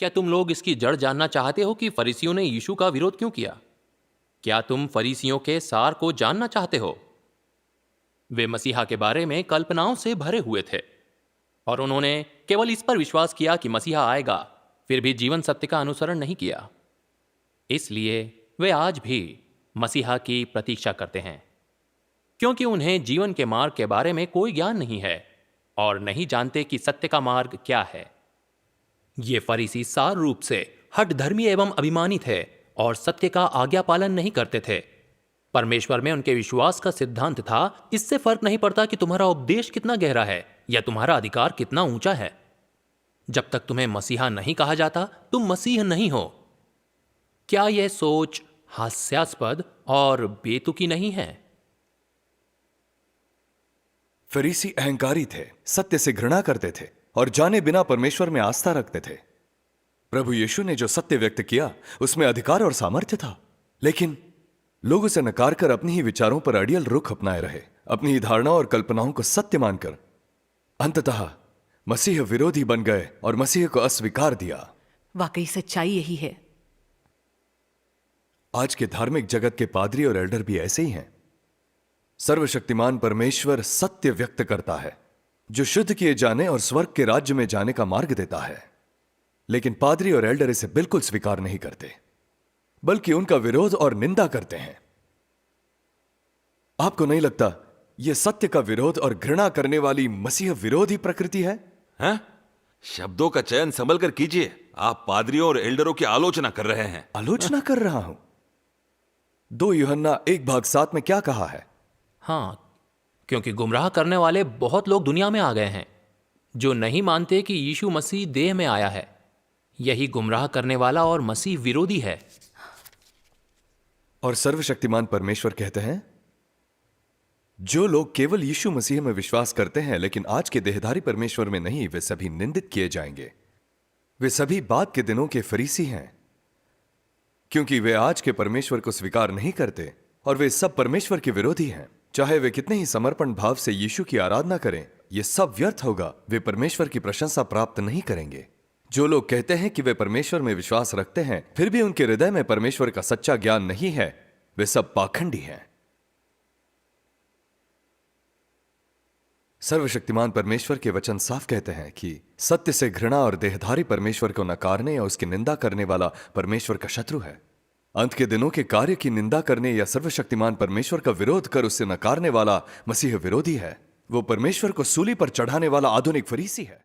क्या तुम लोग इसकी जड़ जानना चाहते हो कि फरीसियों ने यीशु का विरोध क्यों किया? क्या तुम फरीसियों के सार को जानना चाहते हो? वे मसीहा के बारे में कल्पनाओं से भरे हुए थे और उन्होंने केवल इस पर विश्वास किया कि मसीहा आएगा, फिर भी जीवन सत्य का अनुसरण नहीं किया। इसलिए वे आज भी मसीहा की प्रतीक्षा करते हैं, क्योंकि उन्हें जीवन के मार्ग के बारे में कोई ज्ञान नहीं है और नहीं जानते कि सत्य का मार्ग क्या है। ये फरीसी सार रूप से हठ धर्मी एवं अभिमानी थे और सत्य का आज्ञा पालन नहीं करते थे। परमेश्वर में उनके विश्वास का सिद्धांत था, इससे फर्क नहीं पड़ता कि तुम्हारा उपदेश कितना गहरा है या तुम्हारा अधिकार कितना ऊंचा है। जब तक तुम्हें मसीहा नहीं कहा जाता, तुम मसीह नहीं हो। क्या यह सोच हास्यास्पद और बेतुकी नहीं है? फरीसी अहंकारी थे, सत्य से घृणा करते थे और जाने बिना परमेश्वर में आस्था रखते थे। प्रभु यीशु ने जो सत्य व्यक्त किया उसमें अधिकार और सामर्थ्य था, लेकिन लोग उसे नकार कर अपनी ही विचारों पर अड़ियल रुख अपनाए रहे, अपनी ही धारणाओं और कल्पनाओं को सत्य मानकर अंततः मसीह विरोधी बन गए और मसीह को अस्वीकार दिया। वाकई सच्चाई यही है। आज के धार्मिक जगत के पादरी और एल्डर भी ऐसे ही हैं। सर्वशक्तिमान परमेश्वर सत्य व्यक्त करता है जो शुद्ध किए जाने और स्वर्ग के राज्य में जाने का मार्ग देता है, लेकिन पादरी और एल्डर इसे बिल्कुल स्वीकार नहीं करते, बल्कि उनका विरोध और निंदा करते हैं। आपको नहीं लगता यह सत्य का विरोध और घृणा करने वाली मसीह विरोधी प्रकृति है? हैं? शब्दों का चयन संभल कर कीजिए। आप पादरियों और एल्डरों की आलोचना कर रहे हैं। आलोचना कर रहा हूं? 2 यूहन्ना 1:7 में क्या कहा है? हाँ, क्योंकि गुमराह करने वाले बहुत लोग दुनिया में आ गए हैं जो नहीं मानते कि यीशु मसीह देह में आया है। यही गुमराह करने वाला और मसीह विरोधी है। और सर्वशक्तिमान परमेश्वर कहते हैं, जो लोग केवल यीशु मसीह में विश्वास करते हैं लेकिन आज के देहधारी परमेश्वर में नहीं, वे सभी निंदित किए जाएंगे। वे सभी बाद के दिनों के फरीसी हैं, क्योंकि वे आज के परमेश्वर को स्वीकार नहीं करते और वे सब परमेश्वर के विरोधी हैं। चाहे वे कितने ही समर्पण भाव से यीशु की आराधना करें, यह सब व्यर्थ होगा। वे परमेश्वर की प्रशंसा प्राप्त नहीं करेंगे। जो लोग कहते हैं कि वे परमेश्वर में विश्वास रखते हैं फिर भी उनके हृदय में परमेश्वर का सच्चा ज्ञान नहीं है, वे सब पाखंडी हैं। सर्वशक्तिमान परमेश्वर के वचन साफ कहते हैं कि सत्य से घृणा और देहधारी परमेश्वर को नकारने या उसकी निंदा करने वाला परमेश्वर का शत्रु है। अंत के दिनों के कार्य की निंदा करने या सर्वशक्तिमान परमेश्वर का विरोध कर उससे नकारने वाला मसीह विरोधी है। वो परमेश्वर को सूली पर चढ़ाने वाला आधुनिक फरीसी है।